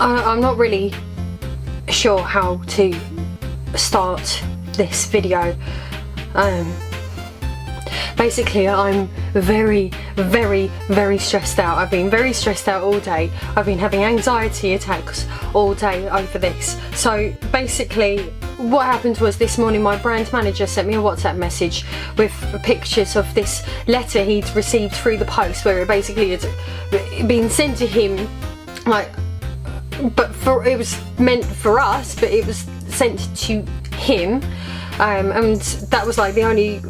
I'm not really sure how to start this video. Basically, I'm very stressed out. I've been very stressed out all day. I've been having anxiety attacks all day over this. So basically, what happened was this morning my brand manager sent me a WhatsApp message with pictures of this letter he'd received through the post, where it basically had been sent to him, like, it was meant for us, but it was sent to him, and that was like the only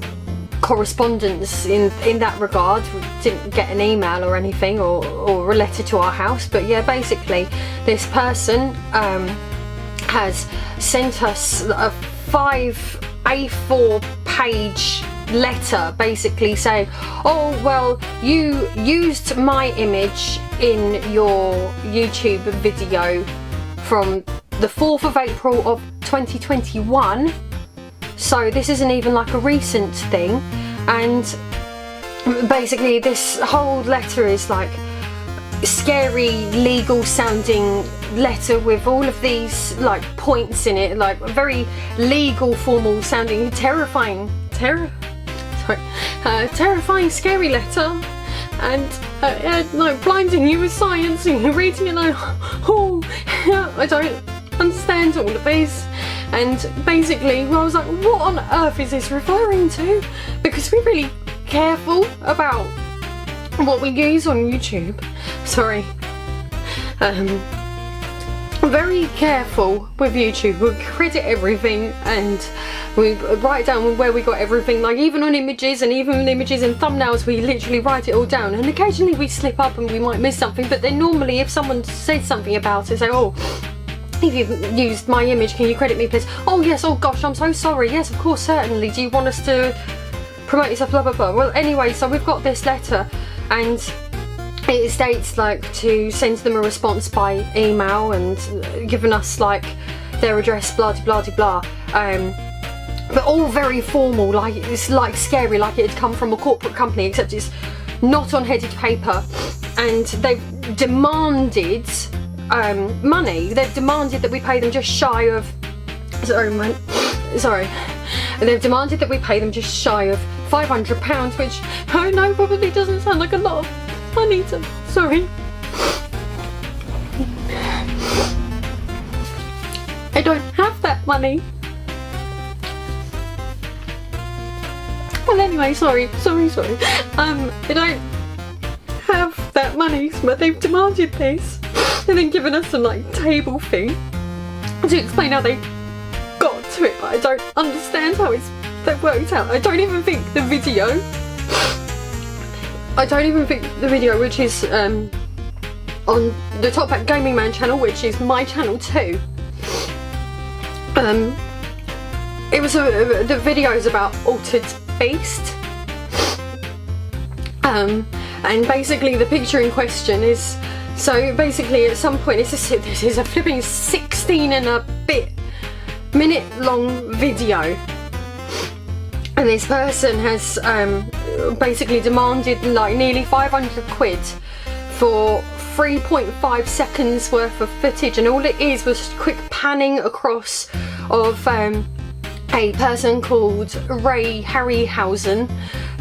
correspondence in that regard. We didn't get an email or anything, or a letter to our house. But yeah, basically this person has sent us a 5 A4 page letter basically saying, oh well, you used my image in your YouTube video from the 4th of April of 2021, so this isn't even like a recent thing. And basically this whole letter is like scary legal sounding letter with all of these like points in it, like very legal, formal sounding, terrifying scary letter, and like blinding you with science, and you're reading it like, oh, I don't understand all of this. And basically, well, I was like, what on earth is this referring to? Because we're really careful about what we use on YouTube. Sorry. Very careful with YouTube. We credit everything, and we write down where we got everything, like even on images, and even images and thumbnails, we literally write it all down. And occasionally we slip up and we might miss something, but then normally if someone said something about it, say, oh, if you've used my image, can you credit me please? Oh yes, oh gosh, I'm so sorry. Yes, of course, certainly. Do you want us to promote yourself, blah blah blah? Well, anyway, so we've got this letter, and it states like to send them a response by email, and giving us like their address, blah blah blah blah. But all very formal, like it's like scary, like it had come from a corporate company, except it's not on headed paper. And they've demanded money. They've demanded that we pay them just shy of they've demanded that we pay them just shy of £500, which I know probably doesn't sound like a lot of money to, sorry. I don't have that money. Well anyway, sorry. I don't have that money, but they've demanded this. And then given us some like table thing to explain how they got to it, but I don't understand how that worked out. I don't even think the video, which is on the Top Hat Gaming Man channel, which is my channel too, it was the video is about Altered Beast, and basically the picture in question is, so basically at some point this is a flipping 16 and a bit minute long video, and this person has basically demanded like nearly 500 quid for 3.5 seconds worth of footage, and all it is was just quick panning across of a person called Ray Harryhausen,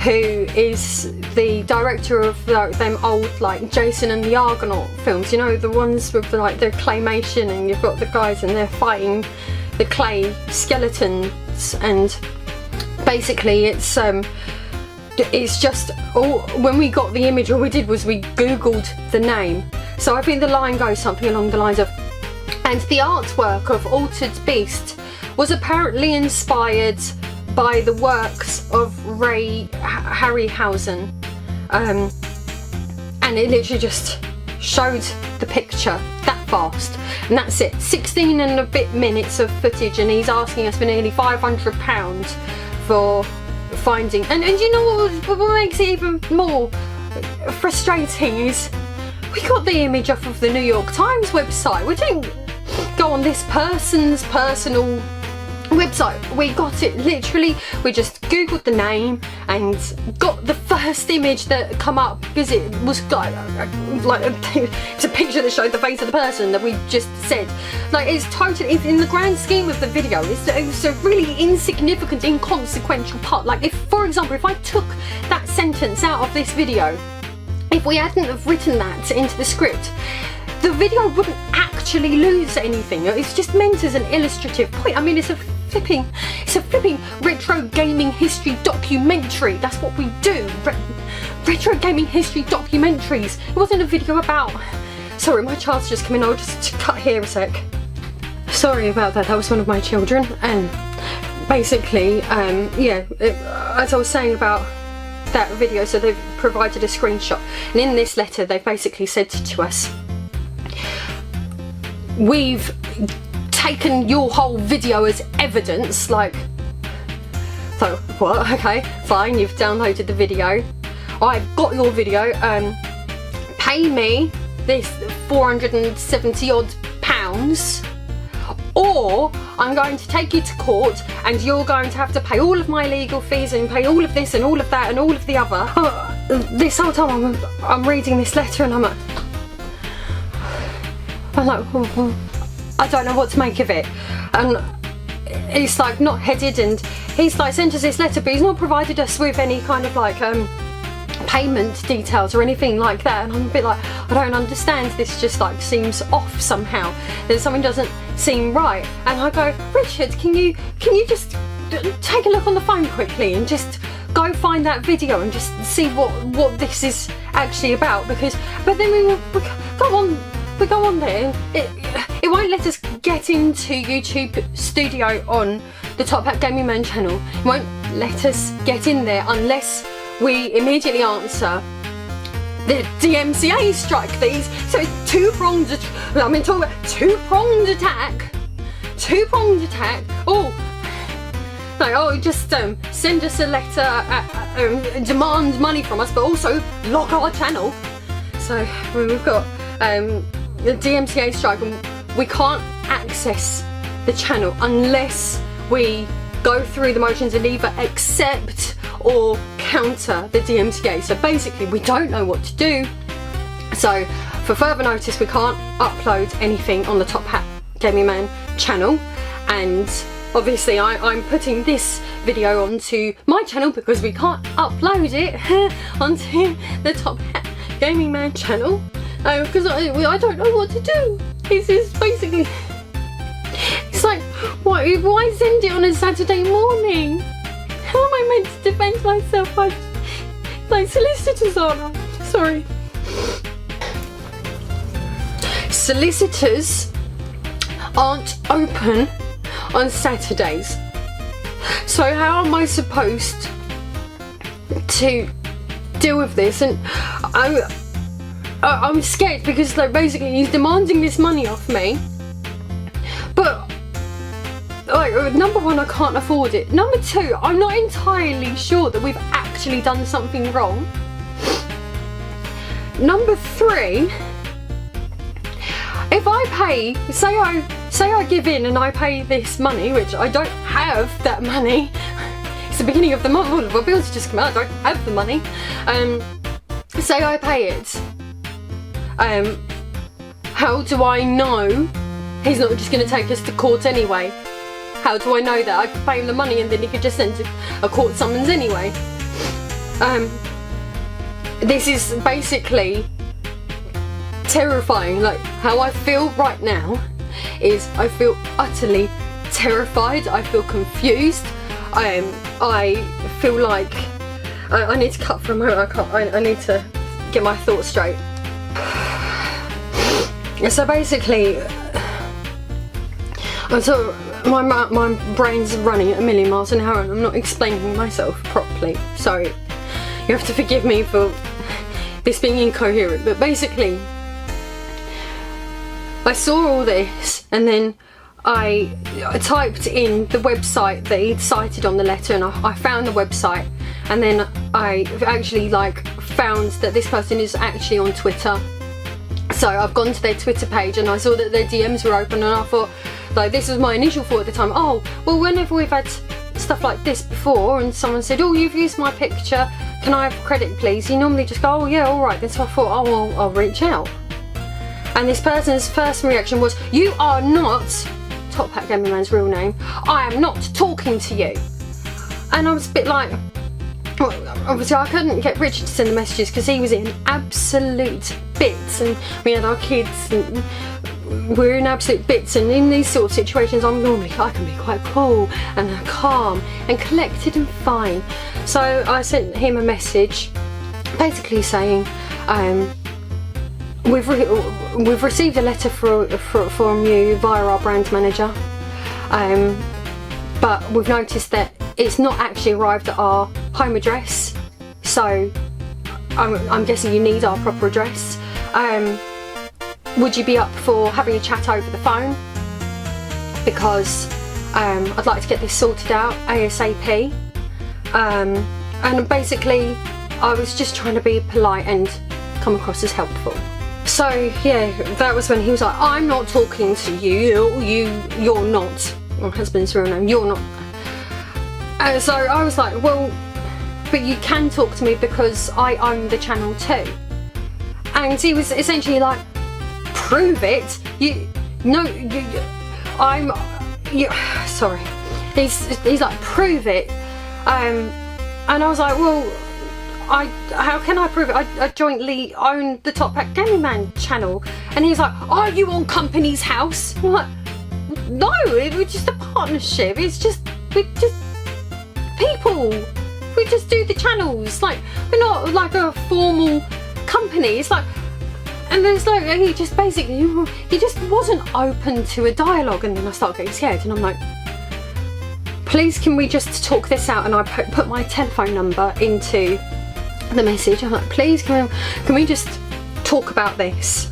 who is the director of like them old like Jason and the Argonaut films, you know, the ones with like the claymation, and you've got the guys and they're fighting the clay skeletons. And basically it's just all, when we got the image, all we did was we googled the name. So I think the line goes something along the lines of, and the artwork of Altered Beast was apparently inspired by the works of Ray Harryhausen, and it literally just showed the picture that fast, and that's it. 16 and a bit minutes of footage, and he's asking us for nearly £500 for finding. And you know what makes it even more frustrating is we got the image off of the New York Times website. We didn't go on this person's personal website. We got it literally, we just googled the name and got the first image that come up, because it was like it's a picture that showed the face of the person that we just said. Like, it's totally, in the grand scheme of the video, it's a really insignificant, inconsequential part. Like, if, for example, if I took that sentence out of this video, if we hadn't have written that into the script, the video wouldn't actually lose anything. It's just meant as an illustrative point. I mean, it's a flipping retro gaming history documentary. That's what we do. Retro gaming history documentaries. It wasn't a video about... Sorry, my child's just come in. I'll just cut here a sec. Sorry about that. That was one of my children. And basically, yeah, as I was saying about that video, so they've provided a screenshot, and in this letter they've basically said to us, we've taken your whole video as evidence. Like, so what? Okay, fine, you've downloaded the video, I've got your video, pay me this 470 odd pounds, or I'm going to take you to court and you're going to have to pay all of my legal fees and pay all of this and all of that and all of the other. This whole time I'm reading this letter and I'm like, I don't know what to make of it. And it's like not headed, and he's like sent us this letter, but he's not provided us with any kind of like payment details or anything like that. And I'm a bit like, I don't understand, this just like seems off somehow. There's something doesn't seem right. And I go, Richard, can you just take a look on the phone quickly and just go find that video and just see what this is actually about? Because but then we go on there, it won't let us get into YouTube Studio on the Top Hat Gaming Man channel. It won't let us get in there unless we immediately answer the DMCA strike these. So it's two-pronged, I mean, talk about two-pronged attack. Two-pronged attack. Oh, like, oh, just send us a letter, demand money from us, but also lock our channel. So we've got the DMCA strike, and we can't access the channel unless we go through the motions and either accept or counter the DMCA. So basically we don't know what to do. So for further notice, we can't upload anything on the Top Hat Gaming Man channel, and obviously I'm putting this video onto my channel because we can't upload it onto the Top Hat Gaming Man channel, because I don't know what to do. It's basically, it's like, why send it on a Saturday morning? How am I meant to defend myself? Like, solicitors aren't. Sorry. Solicitors aren't open on Saturdays. So how am I supposed to deal with this? And I'm scared because, like, basically he's demanding this money off me, but like, number one, I can't afford it. Number two, I'm not entirely sure that we've actually done something wrong. Number three, if I pay, say I give in and I pay this money, which I don't have that money. It's the beginning of the month, well, my bills just come out, I don't have the money. Say I pay it. How do I know he's not just going to take us to court anyway? How do I know that? I could pay him the money and then he could just send a court summons anyway. This is basically terrifying. Like, how I feel right now is I feel utterly terrified. I feel confused. I feel like I need to cut for a moment. I need to get my thoughts straight. So basically, my brain's running at a million miles an hour and I'm not explaining myself properly. So you have to forgive me for this being incoherent. But basically, I saw all this and then I typed in the website that he'd cited on the letter, and I found the website, and then I actually found that this person is actually on Twitter. So I've gone to their Twitter page and I saw that their DMs were open, and I thought, like, this was my initial thought at the time, oh, well, whenever we've had stuff like this before and someone said, oh, you've used my picture, can I have credit please? You normally just go, oh yeah, alright. Then so I thought, oh well, I'll reach out. And this person's first reaction was, you are not Top Hat Gaming Man's real name. I am not talking to you. And I was a bit like, well, obviously I couldn't get Richard to send the messages because he was in absolute bits, and we had our kids and we're in absolute bits, and in these sort of situations I can be quite cool and calm and collected and fine. So I sent him a message basically saying, we've received a letter from you via our brand manager, but we've noticed that it's not actually arrived at our home address, so I'm guessing you need our proper address. Would you be up for having a chat over the phone? Because I'd like to get this sorted out ASAP. And basically I was just trying to be polite and come across as helpful. So yeah, that was when he was like, I'm not talking to you, you're not my husband's real name, you're not. So I was like, well, but you can talk to me because I own the channel too. And he was essentially like, prove it. Sorry. He's like, prove it. And I was like, well, how can I prove it? I jointly own the Top Hat Gaming Man channel. And he's like, are you on company's house? I'm like, no, it's just a partnership. We're just people. We just do the channels. Like, we're not like a formal company. It's like, and there's like, he just wasn't open to a dialogue. And then I started getting scared, and I'm like, please, can we just talk this out? And I put my telephone number into the message. I'm like, please, can we just talk about this?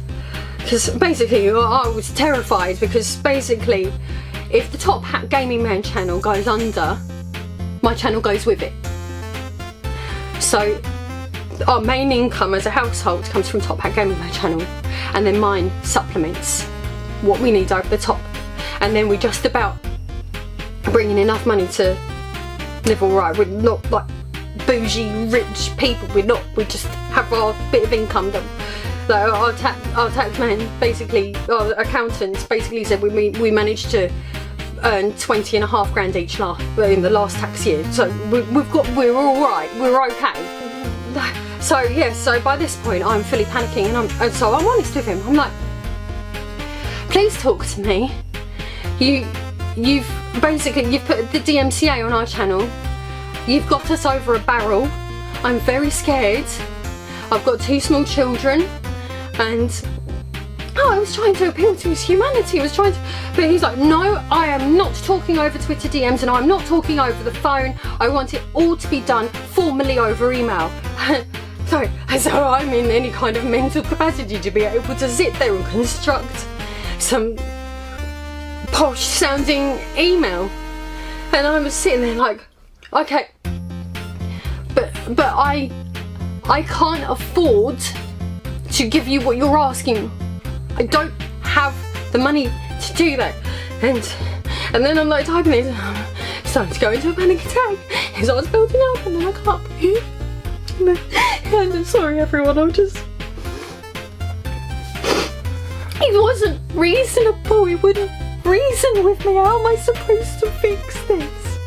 Because basically I was terrified, because basically if the Top Hat Gaming Man channel goes under, my channel goes with it. So our main income as a household comes from Top Hat Gaming Man channel, and then mine supplements what we need over the top, and then we just about bringing enough money to live alright. We're not like bougie rich people, we just have our bit of income that our tax man, basicall our accountants basically said we managed to earn 20.5 grand each in the last tax year, so we're alright, we're okay. So yeah, so by this point I'm fully panicking, and so I'm honest with him. I'm like, please talk to me. You've put the DMCA on our channel. You've got us over a barrel. I'm very scared. I've got 2 small children, and I was trying to appeal to his humanity. But he's like, no, I am not talking over Twitter DMs, and I'm not talking over the phone. I want it all to be done formally over email. So I'm in any kind of mental capacity to be able to sit there and construct some posh sounding email. And I was sitting there like, okay, but I can't afford to give you what you're asking. I don't have the money to do that. And then I'm like typing it, starting to go into a panic attack. His eyes building up, and then I can't breathe. And I'm sorry everyone, he wasn't reasonable, he wouldn't reason with me. How am I supposed to fix this?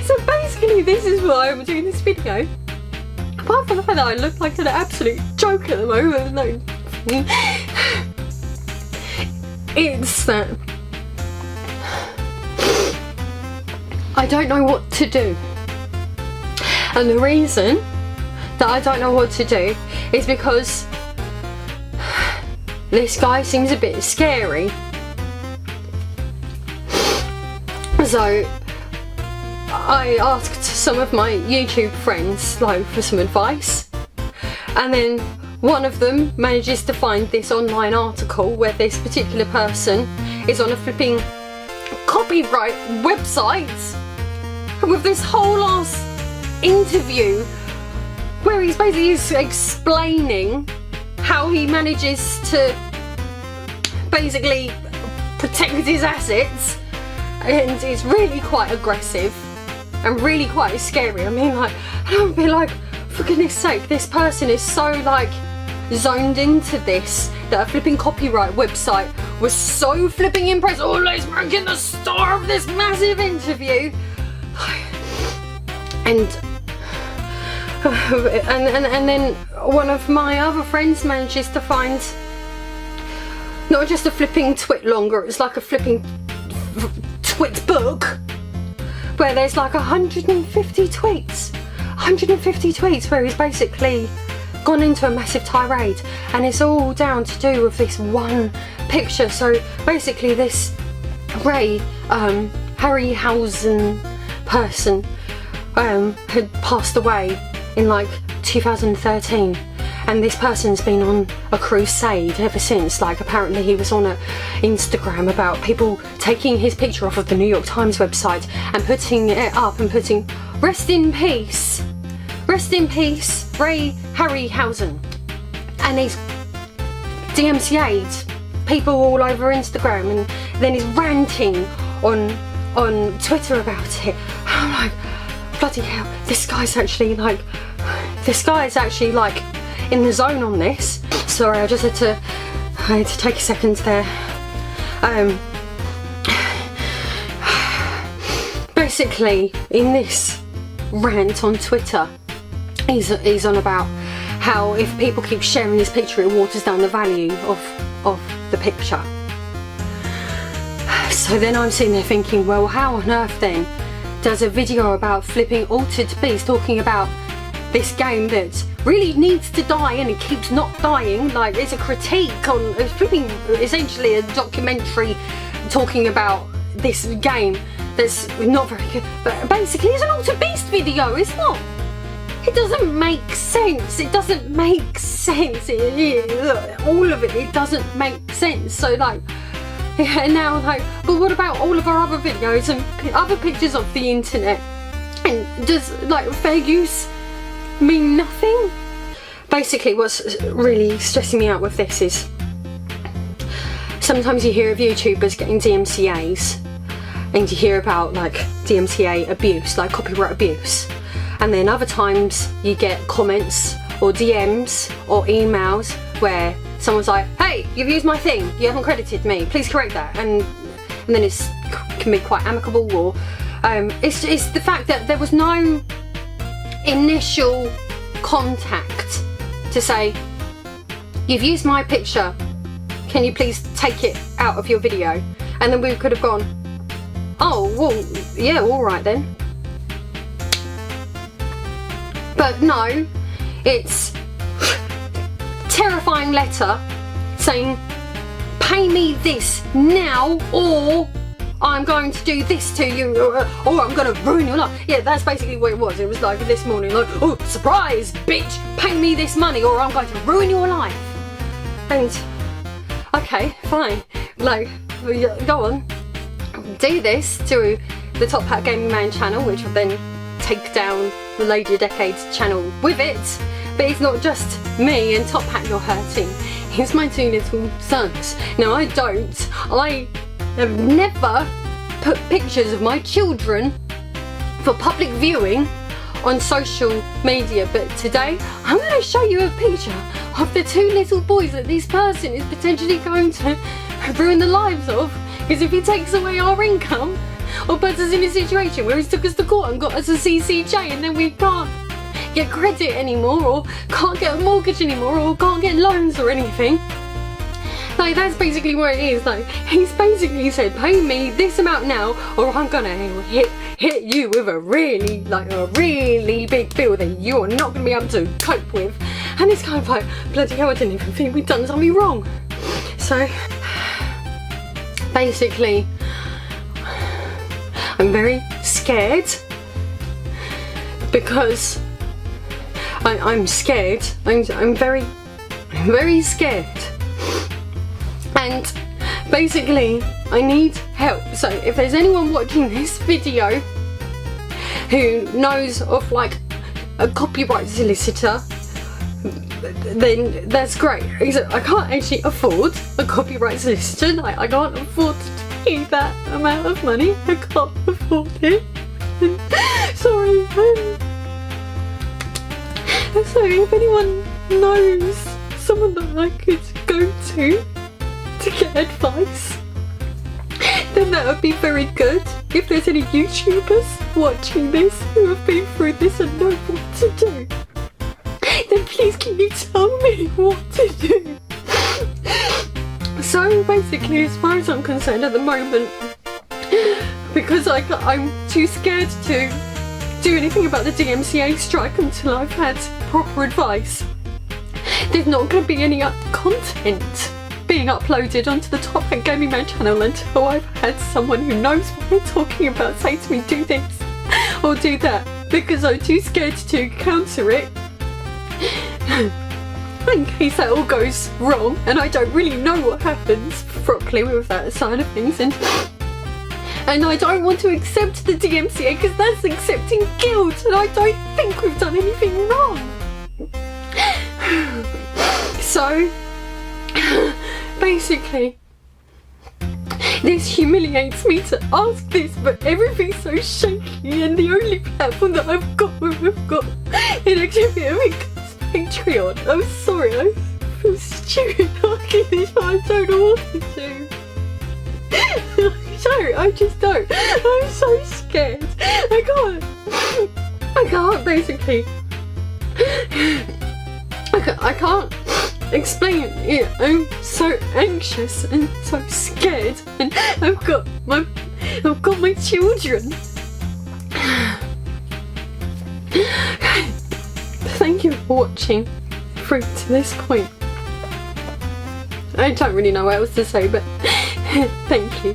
So basically this is why I'm doing this video. Apart from the fact that I look like an absolute joke at the moment, no. It's that I don't know what to do. And the reason that I don't know what to do is because this guy seems a bit scary. So I asked some of my YouTube friends for some advice, and then one of them manages to find this online article where this particular person is on a flipping copyright website with this whole ass interview where he's basically explaining how he manages to basically protect his assets, and it's really quite aggressive. and really quite scary. I mean, like, and I would be like, for goodness sake, this person is so like zoned into this that a flipping copyright website was so flipping impressed. Oh, let's make it the star of this massive interview. And then one of my other friends manages to find not just a flipping twit longer, it's like a flipping twit book where there's like 150 tweets. 150 tweets where he's basically gone into a massive tirade, and it's all down to do with this one picture. So basically this Harryhausen person had passed away in like 2013, and this person's been on a crusade ever since. Like, apparently he was on a Instagram about people taking his picture off of the New York Times website and putting it up and putting rest in peace Ray Harryhausen, and he's DMCA'd people all over Instagram, and then he's ranting on Twitter about it. I'm like, bloody hell, this guy's actually like in the zone on this. Sorry, I had to take a second there. Basically, in this rant on Twitter, he's on about how if people keep sharing this picture, it waters down the value of the picture. So then I'm sitting there thinking, well, how on earth then does a video about flipping Altered Beast talking about this game that really needs to die and it keeps not dying, like it's a critique on, it's flipping essentially a documentary talking about this game that's not very good, but basically it's an Altered Beast video. It's not, it doesn't make sense. It doesn't make sense. All of it doesn't make sense. So like, yeah, now like, but what about all of our other videos and other pictures of the internet? And does like fair use mean nothing? Basically, what's really stressing me out with this is sometimes you hear of YouTubers getting DMCAs, and you hear about like DMCA abuse, like copyright abuse. And then other times you get comments or DMs or emails where someone's like, hey, you've used my thing, you haven't credited me, please correct that. And then it can be quite amicable, or it's the fact that there was no initial contact to say, you've used my picture, can you please take it out of your video? And then we could have gone, oh, well, yeah, alright then. But no, it's terrifying letter saying, pay me this now, or I'm going to do this to you, or I'm going to ruin your life. Yeah, that's basically what it was. It was like this morning, like, oh, surprise, bitch, pay me this money or I'm going to ruin your life. And, okay, fine, like, go on, do this to the Top Hat Gaming Man channel, which will then take down the Lady of Decades channel with it. But it's not just me and Top Hat you're hurting, it's my two little sons. Now I have never put pictures of my children for public viewing on social media, but today I'm going to show you a picture of the two little boys that this person is potentially going to ruin the lives of, because if he takes away our income or puts us in a situation where he's took us to court and got us a CCJ and then we can't get credit anymore or can't get a mortgage anymore or can't get loans or anything. Like, that's basically what it is. Like, he's basically said, pay me this amount now or I'm gonna hit you with a really big bill that you're not gonna be able to cope with. And it's kind of like, bloody hell, I didn't even think we'd done something wrong. So basically, I'm very scared because I'm scared. I'm very scared. And basically, I need help. So if there's anyone watching this video who knows of like a copyright solicitor, then that's great. I can't actually afford a copyright solicitor. Like, I can't afford to pay that amount of money. I can't afford it. sorry. So if anyone knows someone that I could go to get advice, then that would be very good. If there's any YouTubers watching this who have been through this and know what to do, then please can you tell me what to do? So basically, as far as I'm concerned at the moment, because I'm too scared to do anything about the DMCA strike until I've had proper advice, there's not going to be any content being uploaded onto the Top Hat Gaming Man channel until I've had someone who knows what I'm talking about say to me, do this or do that, because I'm too scared to counter it in case that all goes wrong and I don't really know what happens properly with that side of things, and I don't want to accept the DMCA because that's accepting guilt, and I don't think we've done anything wrong. So basically, this humiliates me to ask this, but everything's so shaky, and the only platform that I've got an extra bit of income is Patreon. I'm sorry, I feel stupid asking this, but I don't know what to do. I just don't. I'm so scared. I can't basically. I can't explain it. I'm so anxious and so scared, and I've got my children. Thank you for watching through to this point. I don't really know what else to say, but thank you.